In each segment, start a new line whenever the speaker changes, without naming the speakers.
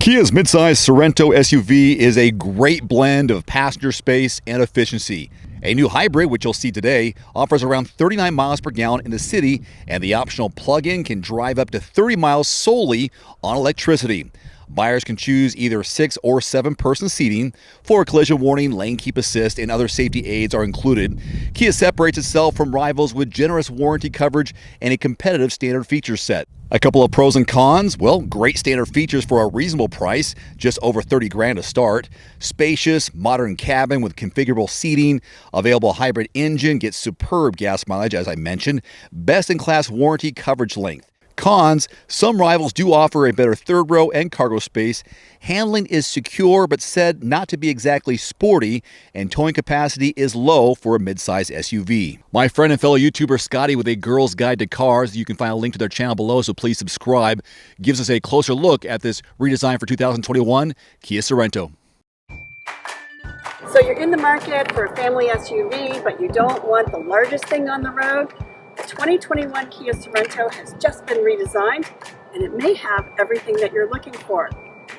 Kia's midsize Sorento SUV is a great blend of passenger space and efficiency. A new hybrid, which you'll see today, offers around 39 miles per gallon in the city, and the optional plug-in can drive up to 30 miles solely on electricity. Buyers can choose either 6 or 7 person seating. For collision warning, lane keep assist, and other safety aids are included. Kia separates itself from rivals with generous warranty coverage and a competitive standard feature set. A couple of pros and cons. Well, great standard features for a reasonable price, just over 30 grand to start. Spacious, modern cabin with configurable seating. Available hybrid engine gets superb gas mileage, as I mentioned. Best-in-class warranty coverage length. Cons, some rivals do offer a better third row and cargo space. Handling is secure but said not to be exactly sporty, and towing capacity is low for a midsize SUV. My friend and fellow YouTuber Scotty with a Girl's Guide to Cars, you can find a link to their channel below, so please subscribe, gives us a closer look at this redesign for 2021 Kia Sorento.
So you're in the market for a family SUV, but you don't want the largest thing on the road? The 2021 Kia Sorento has just been redesigned, and it may have everything that you're looking for.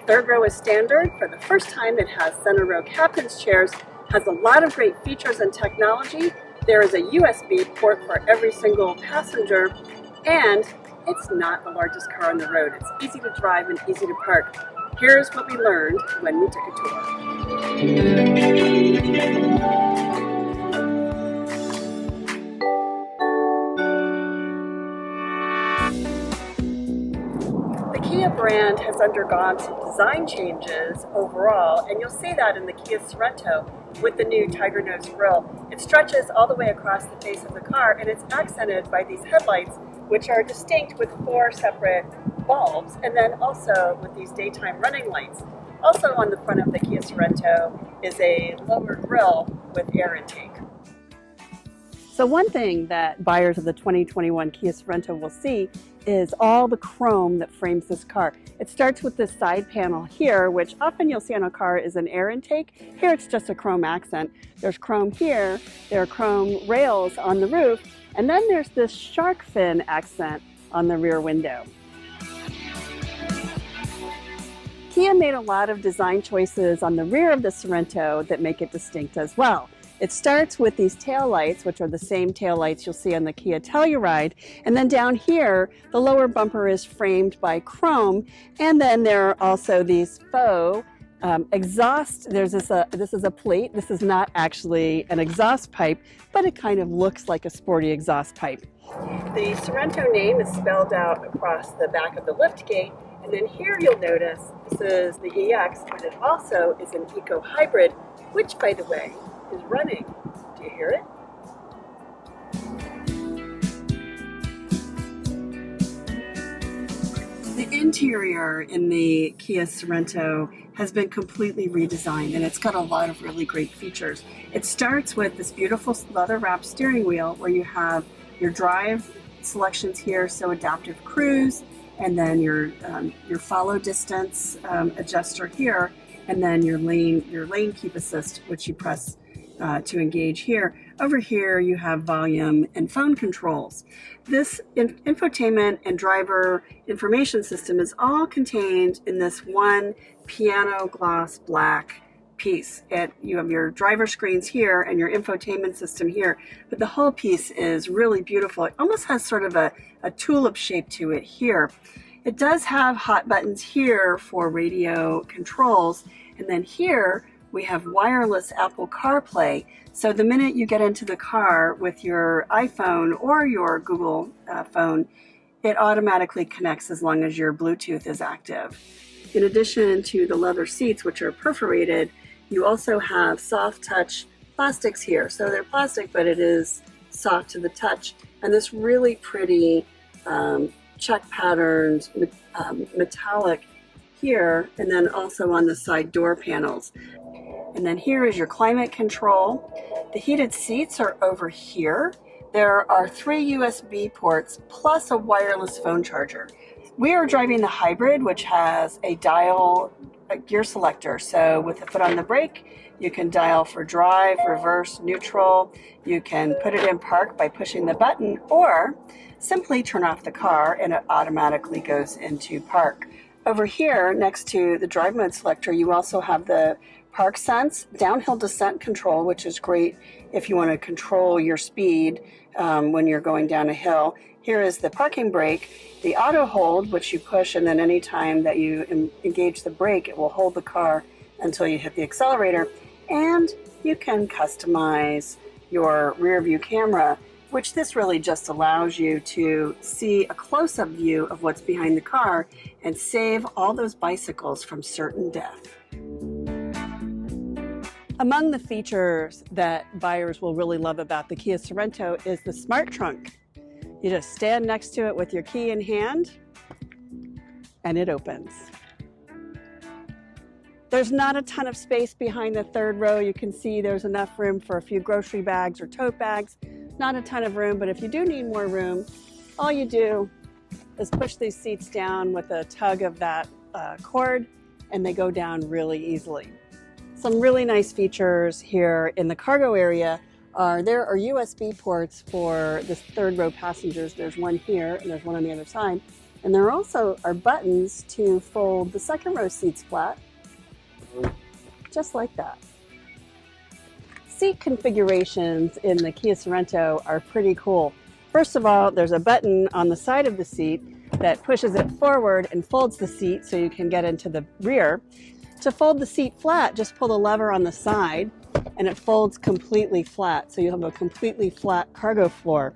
Third row is standard. For the first time, it has center row captain's chairs, has a lot of great features and technology. There is a USB port for every single passenger, and it's not the largest car on the road. It's easy to drive and easy to park. Here's what we learned when we took a tour. The Kia brand has undergone some design changes overall, and you'll see that in the Kia Sorento with the new Tiger Nose grille. It stretches all the way across the face of the car, and it's accented by these headlights, which are distinct with 4 separate bulbs, and then also with these daytime running lights. Also on the front of the Kia Sorento is a lower grille with air intake. So one thing that buyers of the 2021 Kia Sorento will see is all the chrome that frames this car. It starts with this side panel here, which often you'll see on a car is an air intake. Here it's just a chrome accent. There's chrome here, there are chrome rails on the roof, and then there's this shark fin accent on the rear window. Kia made a lot of design choices on the rear of the Sorento that make it distinct as well. It starts with these taillights, which are the same taillights you'll see on the Kia Telluride. And then down here, the lower bumper is framed by chrome. And then there are also these faux exhaust. This is a plate. This is not actually an exhaust pipe, but it kind of looks like a sporty exhaust pipe. The Sorento name is spelled out across the back of the lift gate. And then here you'll notice this is the EX, but it also is an eco hybrid, which, by the way, is running. Do you hear it? The interior in the Kia Sorento has been completely redesigned, and it's got a lot of really great features. It starts with this beautiful leather-wrapped steering wheel where you have your drive selections here, so adaptive cruise, and then your follow distance adjuster here, and then your lane keep assist, which you press to engage here. Over here you have volume and phone controls. This infotainment and driver information system is all contained in this one piano gloss black piece. You have your driver screens here and your infotainment system here, but the whole piece is really beautiful. It almost has sort of a tulip shape to it here. It does have hot buttons here for radio controls, and then here we have wireless Apple CarPlay. So the minute you get into the car with your iPhone or your Google phone, it automatically connects as long as your Bluetooth is active. In addition to the leather seats, which are perforated, you also have soft touch plastics here. So they're plastic, but it is soft to the touch. And this really pretty check patterned metallic here, and then also on the side door panels. And then here is your climate control. The heated seats are over here. There are 3 USB ports plus a wireless phone charger. We are driving the hybrid, which has a dial gear selector. So with the foot on the brake, you can dial for drive, reverse, neutral. You can put it in park by pushing the button, or simply turn off the car and it automatically goes into park. Over here, next to the drive mode selector, you also have the Park Sense downhill descent control, which is great if you want to control your speed when you're going down a hill. Here is the parking brake, the auto hold, which you push, and then anytime that you engage the brake, it will hold the car until you hit the accelerator. And you can customize your rear view camera, which this really just allows you to see a close-up view of what's behind the car and save all those bicycles from certain death. Among the features that buyers will really love about the Kia Sorento is the Smart Trunk. You just stand next to it with your key in hand, and it opens. There's not a ton of space behind the third row. You can see there's enough room for a few grocery bags or tote bags. Not a ton of room, but if you do need more room, all you do is push these seats down with a tug of that cord, and they go down really easily. Some really nice features here in the cargo area are there are USB ports for the third row passengers. There's one here and there's one on the other side. And there also are buttons to fold the second row seats flat, just like that. Seat configurations in the Kia Sorento are pretty cool. First of all, there's a button on the side of the seat that pushes it forward and folds the seat so you can get into the rear. To fold the seat flat, just pull the lever on the side and it folds completely flat. So you have a completely flat cargo floor.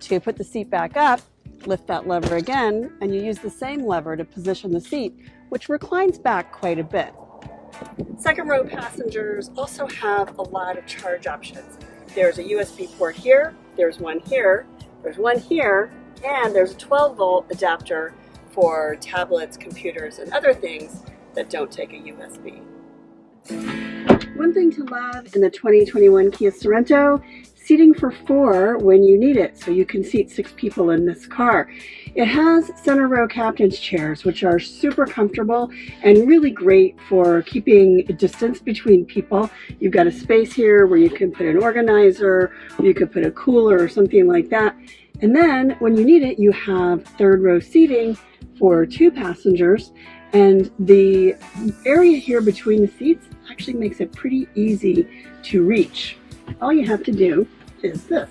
To put the seat back up, lift that lever again, and you use the same lever to position the seat, which reclines back quite a bit. Second row passengers also have a lot of charge options. There's a USB port here, there's one here, there's one here, and there's a 12-volt adapter for tablets, computers, and other things that don't take a USB. One thing to love in the 2021 Kia Sorento, seating for 4 when you need it, so you can seat 6 people in this car. It has center row captain's chairs, which are super comfortable and really great for keeping a distance between people. You've got a space here where you can put an organizer, or you could put a cooler or something like that. And then when you need it, you have third row seating for 2 passengers. And the area here between the seats actually makes it pretty easy to reach. All you have to do is this.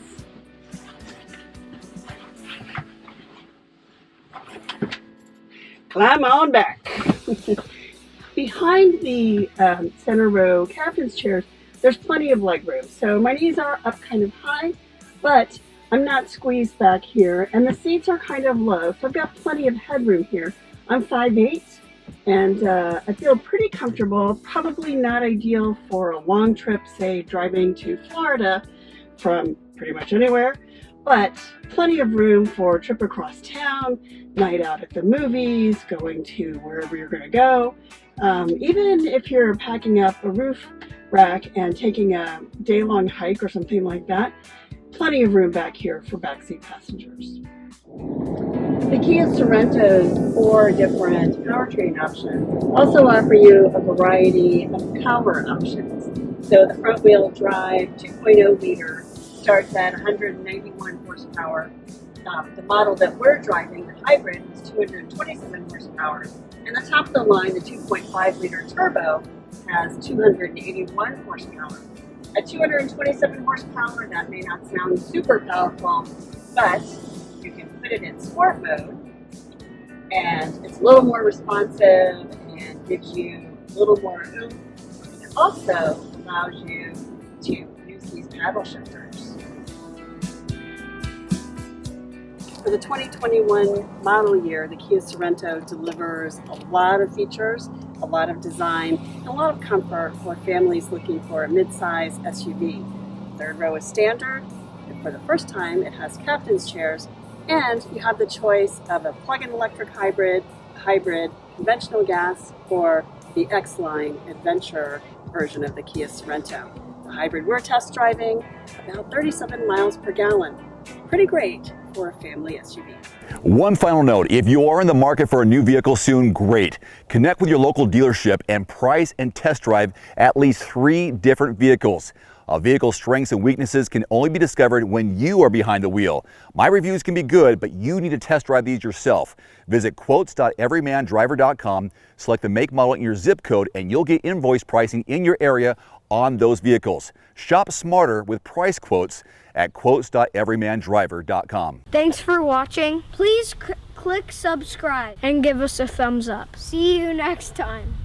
Climb on back. Behind the center row captain's chairs, there's plenty of leg room. So my knees are up kind of high, but I'm not squeezed back here. And the seats are kind of low, so I've got plenty of headroom here. I'm 5'8", and I feel pretty comfortable. Probably not ideal for a long trip, say driving to Florida from pretty much anywhere, but plenty of room for a trip across town, night out at the movies, going to wherever you're going to go. Even if you're packing up a roof rack and taking a day-long hike or something like that, plenty of room back here for backseat passengers. The Kia Sorento's 4 different powertrain options also offer you a variety of power options. So the front-wheel drive 2.0 liter starts at 191 horsepower. The model that we're driving, the hybrid, is 227 horsepower. And the top of the line, the 2.5 liter turbo, has 281 horsepower. At 227 horsepower, that may not sound super powerful, but you can put it in sport mode, and it's a little more responsive and gives you a little more oomph. And it also allows you to use these paddle shifters. For the 2021 model year, the Kia Sorento delivers a lot of features, a lot of design, and a lot of comfort for families looking for a mid-size SUV. Third row is standard, and for the first time it has captain's chairs, and you have the choice of a plug-in electric hybrid, conventional gas, or the X-Line Adventure version of the Kia Sorento. The hybrid we're test driving, about 37 miles per gallon. Pretty great for a family SUV.
One final note, if you are in the market for a new vehicle soon, great. Connect with your local dealership and price and test drive at least 3 different vehicles. A vehicle's strengths and weaknesses can only be discovered when you are behind the wheel. My reviews can be good, but you need to test drive these yourself. Visit quotes.everymandriver.com, select the make, model, and your zip code, and you'll get invoice pricing in your area on those vehicles. Shop smarter with price quotes at quotes.everymandriver.com.
Thanks for watching. Please click subscribe and give us a thumbs up. See you next time.